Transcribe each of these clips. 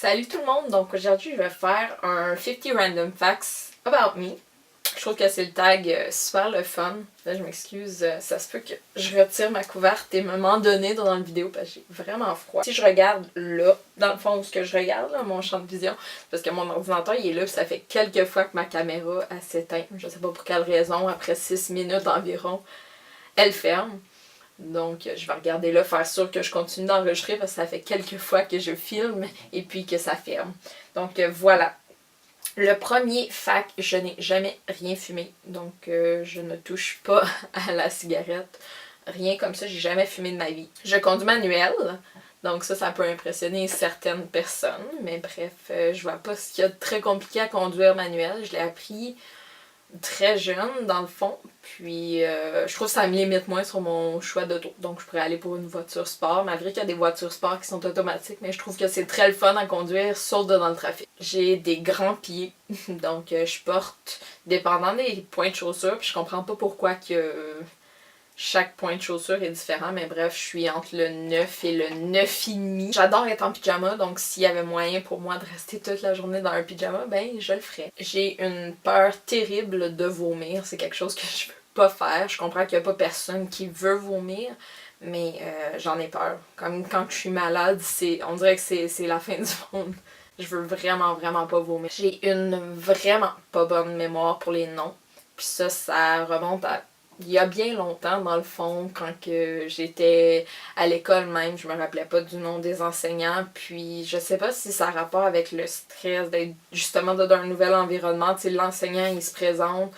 Salut tout le monde! Donc aujourd'hui, je vais faire un 50 Random Facts About Me. Je trouve que c'est le tag super le fun. Là, je m'excuse, ça se peut que je retire ma couverte et me m'en donner dans la vidéo parce que j'ai vraiment froid. Si je regarde là, dans le fond, ce que je regarde, là, mon champ de vision, parce que mon ordinateur il est là, puis ça fait quelques fois que ma caméra s'éteint. Je sais pas pour quelle raison, après 6 minutes environ, elle ferme. Donc, je vais regarder là, faire sûr que je continue d'enregistrer parce que ça fait quelques fois que je filme et puis que ça ferme. Donc, voilà. Le premier fact, je n'ai jamais rien fumé. Donc, je ne touche pas à la cigarette. Rien comme ça, j'ai jamais fumé de ma vie. Je conduis manuel. Donc ça peut impressionner certaines personnes. Mais bref, je vois pas ce qu'il y a de très compliqué à conduire manuel. Je l'ai appris très jeune dans le fond, puis je trouve que ça me limite moins sur mon choix d'auto. Donc je pourrais aller pour une voiture sport, malgré qu'il y a des voitures sport qui sont automatiques, mais je trouve que c'est très le fun à conduire, sauf dans le trafic. J'ai des grands pieds, donc je porte, dépendant des points de chaussure, puis je comprends pas pourquoi que chaque point de chaussure est différent, mais bref, je suis entre le 9 et le 9,5. J'adore être en pyjama, donc s'il y avait moyen pour moi de rester toute la journée dans un pyjama, ben je le ferais. J'ai une peur terrible de vomir, c'est quelque chose que je veux pas faire. Je comprends qu'il y a pas personne qui veut vomir, mais j'en ai peur. Comme quand je suis malade, on dirait que c'est la fin du monde. Je veux vraiment pas vomir. J'ai une vraiment pas bonne mémoire pour les noms, puis ça remonte à il y a bien longtemps, dans le fond, quand que j'étais à l'école même, je me rappelais pas du nom des enseignants, puis je sais pas si ça a rapport avec le stress d'être justement dans un nouvel environnement. Tu sais, l'enseignant, il se présente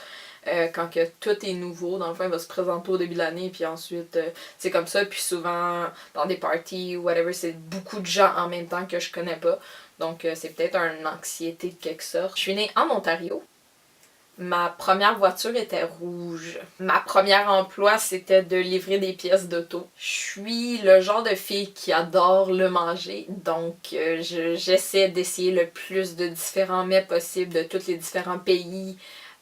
quand que tout est nouveau, dans le fond, il va se présenter au début de l'année, puis ensuite, c'est comme ça, puis souvent, dans des parties ou whatever, c'est beaucoup de gens en même temps que je connais pas, donc c'est peut-être une anxiété de quelque sorte. Je suis née en Ontario. Ma première voiture était rouge. Ma première emploi, c'était de livrer des pièces d'auto. Je suis le genre de fille qui adore le manger, donc j'essaie d'essayer le plus de différents mets possibles de tous les différents pays.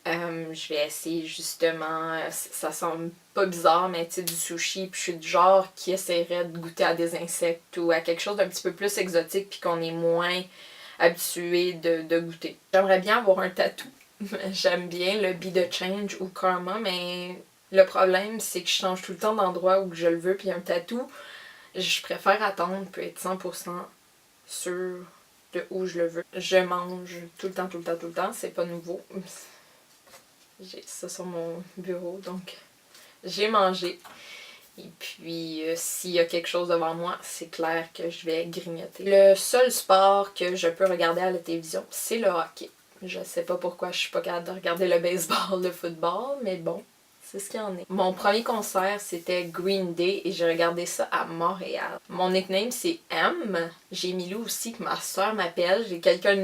Je vais essayer justement, ça semble pas bizarre, mais tu sais, du sushi, puis je suis du genre qui essaierait de goûter à des insectes ou à quelque chose d'un petit peu plus exotique puis qu'on est moins habitué de goûter. J'aimerais bien avoir un tatou. J'aime bien le Be the Change ou Karma, mais le problème, c'est que je change tout le temps d'endroit où je le veux, puis un tatou, je préfère attendre pour être 100% sûr de où je le veux. Je mange tout le temps, c'est pas nouveau. J'ai ça sur mon bureau, donc j'ai mangé. Et puis, s'il y a quelque chose devant moi, c'est clair que je vais grignoter. Le seul sport que je peux regarder à la télévision, c'est le hockey. Je sais pas pourquoi je suis pas capable de regarder le baseball, le football, mais bon, c'est ce qu'il y en est. Mon premier concert, c'était Green Day et j'ai regardé ça à Montréal. Mon nickname, c'est M. J'ai Milou aussi, que ma soeur m'appelle. J'ai quelques-uns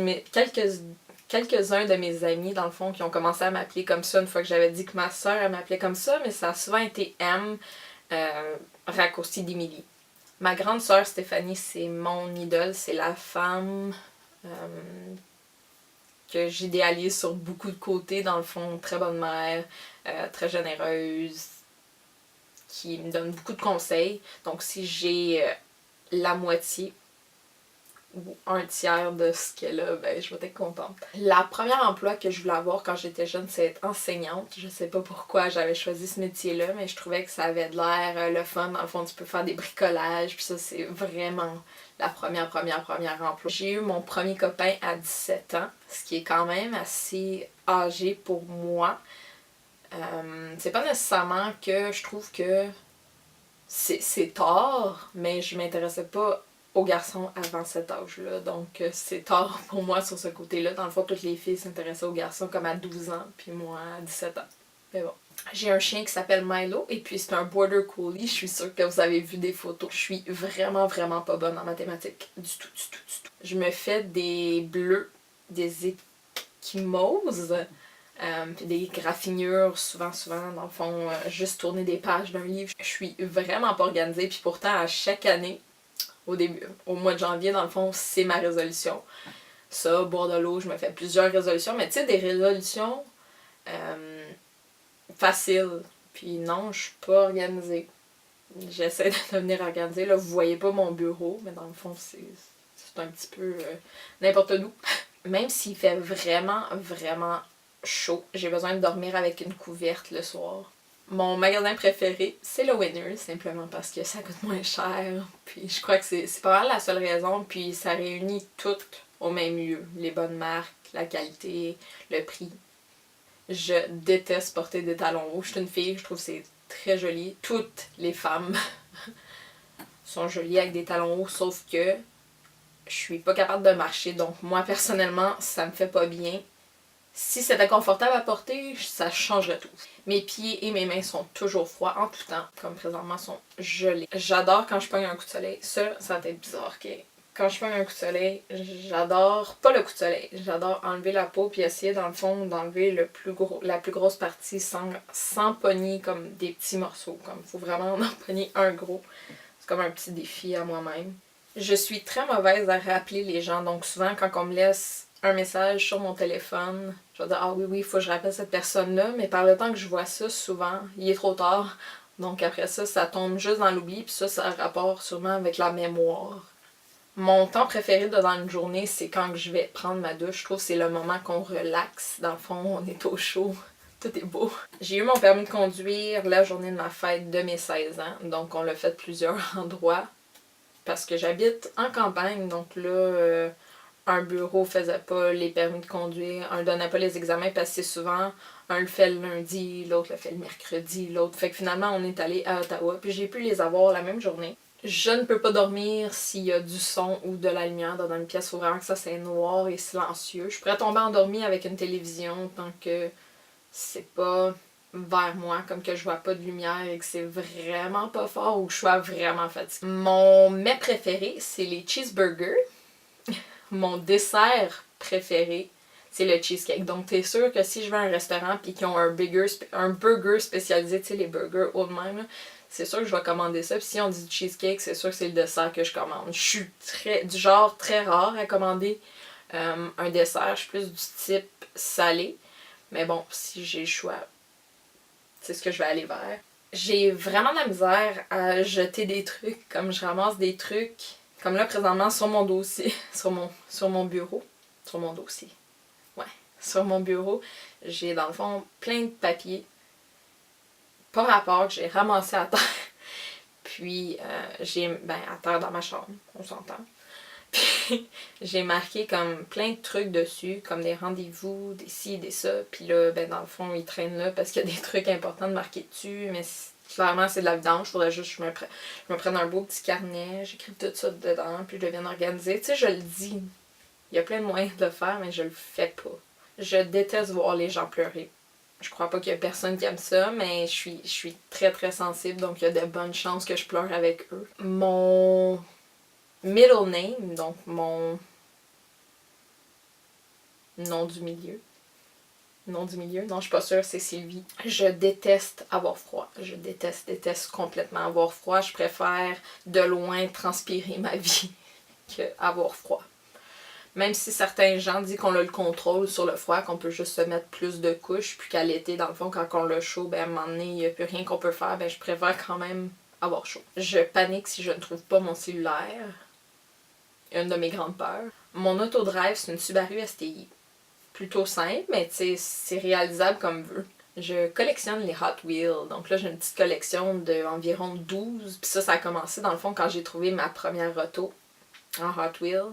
de mes amis, dans le fond, qui ont commencé à m'appeler comme ça une fois que j'avais dit que ma soeur, elle m'appelait comme ça, mais ça a souvent été M, raccourci d'Emily. Ma grande soeur Stéphanie, c'est mon idole, c'est la femme que j'idéalise sur beaucoup de côtés, dans le fond, très bonne mère, très généreuse, qui me donne beaucoup de conseils. Donc si j'ai la moitié ou un tiers de ce qu'elle a, ben je vais être contente. La première emploi que je voulais avoir quand j'étais jeune, c'est être enseignante. Je sais pas pourquoi j'avais choisi ce métier-là, mais je trouvais que ça avait de l'air le fun. Dans le fond, tu peux faire des bricolages, puis ça, c'est vraiment la première emploi. J'ai eu mon premier copain à 17 ans, ce qui est quand même assez âgé pour moi. C'est pas nécessairement que je trouve que c'est tard, mais je m'intéressais pas aux garçons avant cet âge-là. Donc c'est tard pour moi sur ce côté-là. Dans le fond, toutes les filles s'intéressaient aux garçons comme à 12 ans, puis moi à 17 ans. Mais bon. J'ai un chien qui s'appelle Milo, et puis c'est un Border Collie. Je suis sûre que vous avez vu des photos. Je suis vraiment pas bonne en mathématiques. Du tout. Je me fais des bleus, des échymoses, puis des graffinures, souvent, dans le fond, juste tourner des pages d'un livre. Je suis vraiment pas organisée, puis pourtant, à chaque année, au mois de janvier, dans le fond, c'est ma résolution. Ça, boire de l'eau, je me fais plusieurs résolutions, mais tu sais, des résolutions faciles. Puis non, je suis pas organisée. J'essaie de devenir organisée. Là, vous voyez pas mon bureau, mais dans le fond, c'est un petit peu n'importe d'où. Même s'il fait vraiment, vraiment chaud, j'ai besoin de dormir avec une couverte le soir. Mon magasin préféré, c'est le Winners, simplement parce que ça coûte moins cher. Puis je crois que c'est pas mal la seule raison. Puis ça réunit tout au même lieu. Les bonnes marques, la qualité, le prix. Je déteste porter des talons hauts. Je suis une fille, je trouve que c'est très joli. Toutes les femmes sont jolies avec des talons hauts, sauf que je suis pas capable de marcher. Donc moi, personnellement, ça me fait pas bien. Si c'était confortable à porter, ça changerait tout. Mes pieds et mes mains sont toujours froids en tout temps, comme présentement sont gelés. J'adore quand je pogne un coup de soleil. Ça va être bizarre, ok? Quand je pogne un coup de soleil, j'adore, pas le coup de soleil, j'adore enlever la peau puis essayer dans le fond d'enlever la plus grosse partie sans pogner comme des petits morceaux. Comme faut vraiment en pogner un gros. C'est comme un petit défi à moi-même. Je suis très mauvaise à rappeler les gens, donc souvent quand on me laisse un message sur mon téléphone, je vais dire ah oui, il faut que je rappelle cette personne-là, mais par le temps que je vois ça, souvent, il est trop tard. Donc après ça, ça tombe juste dans l'oubli, puis ça a rapport sûrement avec la mémoire. Mon temps préféré dans une journée, c'est quand je vais prendre ma douche. Je trouve que c'est le moment qu'on relaxe. Dans le fond, on est au chaud. Tout est beau. J'ai eu mon permis de conduire la journée de ma fête de mes 16 ans. Donc on l'a fait de plusieurs endroits. Parce que j'habite en campagne. Donc là, un bureau faisait pas les permis de conduire. Un donnait pas les examens parce que c'est souvent un le fait le lundi, l'autre le fait le mercredi, l'autre. Fait que finalement, on est allé à Ottawa. Puis j'ai pu les avoir la même journée. Je ne peux pas dormir s'il y a du son ou de la lumière dans une pièce. Il faut vraiment que ça c'est noir et silencieux. Je pourrais tomber endormie avec une télévision tant que c'est pas vers moi, comme que je vois pas de lumière et que c'est vraiment pas fort ou que je sois vraiment fatiguée. Mon mets préféré, c'est les cheeseburgers. Mon dessert préféré, c'est le cheesecake. Donc t'es sûr que si je vais à un restaurant pis qu'ils ont un burger spécialisé, tu sais les burgers haut de même, là, c'est sûr que je vais commander ça. Puis si on dit du cheesecake, c'est sûr que c'est le dessert que je commande. Je suis du genre très rare à commander un dessert. Je suis plus du type salé. Mais bon, si j'ai le choix, c'est ce que je vais aller vers. J'ai vraiment de la misère à jeter des trucs, comme je ramasse des trucs, comme là présentement sur mon dossier, sur mon bureau, sur mon dossier, ouais, sur mon bureau, j'ai dans le fond plein de papiers, pas rapport, que j'ai ramassé à terre, puis à terre dans ma chambre, on s'entend. Puis j'ai marqué comme plein de trucs dessus, comme des rendez-vous, des ci, des ça. Puis là, dans le fond, ils traînent là parce qu'il y a des trucs importants de marquer dessus. Mais clairement, c'est de la vidange. Faudrait juste que je me prenne un beau petit carnet, j'écris tout ça dedans, puis je le viens organiser. Tu sais, je le dis. Il y a plein de moyens de le faire, mais je le fais pas. Je déteste voir les gens pleurer. Je crois pas qu'il y a personne qui aime ça, mais je suis très très sensible, donc il y a de bonnes chances que je pleure avec eux. Mon middle name, donc mon nom du milieu. Nom du milieu? Non, je suis pas sûre, c'est Sylvie. Je déteste avoir froid. Je déteste complètement avoir froid. Je préfère de loin transpirer ma vie que avoir froid. Même si certains gens disent qu'on a le contrôle sur le froid, qu'on peut juste se mettre plus de couches, puis qu'à l'été, dans le fond, quand on l'a chaud, à un moment donné, il n'y a plus rien qu'on peut faire, je préfère quand même avoir chaud. Je panique si je ne trouve pas mon cellulaire. Une de mes grandes peurs. Mon autodrive, c'est une Subaru STI. Plutôt simple, mais c'est réalisable comme veut. Je collectionne les Hot Wheels. Donc là, j'ai une petite collection d'environ 12. Puis ça a commencé dans le fond quand j'ai trouvé ma première auto en Hot Wheels.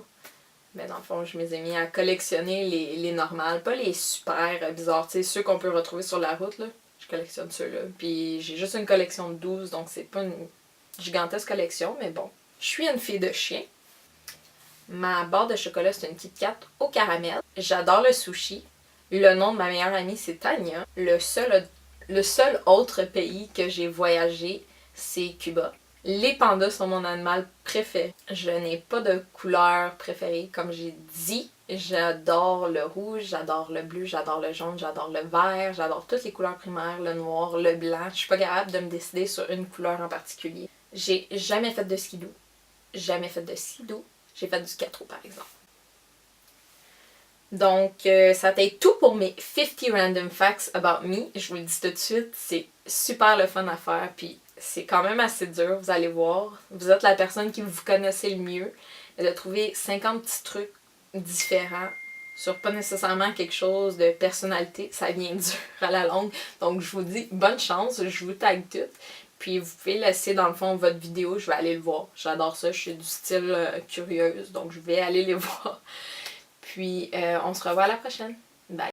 Dans le fond, je me suis mis à collectionner les normales, pas les super bizarres, tu sais, ceux qu'on peut retrouver sur la route, là. Je collectionne ceux-là. Puis j'ai juste une collection de 12, donc c'est pas une gigantesque collection, mais bon. Je suis une fille de chien. Ma barre de chocolat, c'est une Kit Kat au caramel. J'adore le sushi. Le nom de ma meilleure amie, c'est Tania. Le seul autre pays que j'ai voyagé, c'est Cuba. Les pandas sont mon animal préféré. Je n'ai pas de couleur préférée. Comme j'ai dit, j'adore le rouge, j'adore le bleu, j'adore le jaune, j'adore le vert, j'adore toutes les couleurs primaires, le noir, le blanc. Je suis pas capable de me décider sur une couleur en particulier. J'ai jamais fait de ski doux. Jamais fait de ski doux. J'ai fait du 4 roues, par exemple. Donc, ça a été tout pour mes 50 random facts about me. Je vous le dis tout de suite, c'est super le fun à faire, puis c'est quand même assez dur, vous allez voir. Vous êtes la personne qui vous connaissez le mieux. elle a trouvé 50 petits trucs différents sur pas nécessairement quelque chose de personnalité. Ça vient dur à la longue. Donc, je vous dis bonne chance. Je vous tag tout. Puis, vous pouvez laisser, dans le fond, votre vidéo. Je vais aller le voir. J'adore ça. Je suis du style curieuse. Donc, je vais aller les voir. Puis, on se revoit à la prochaine.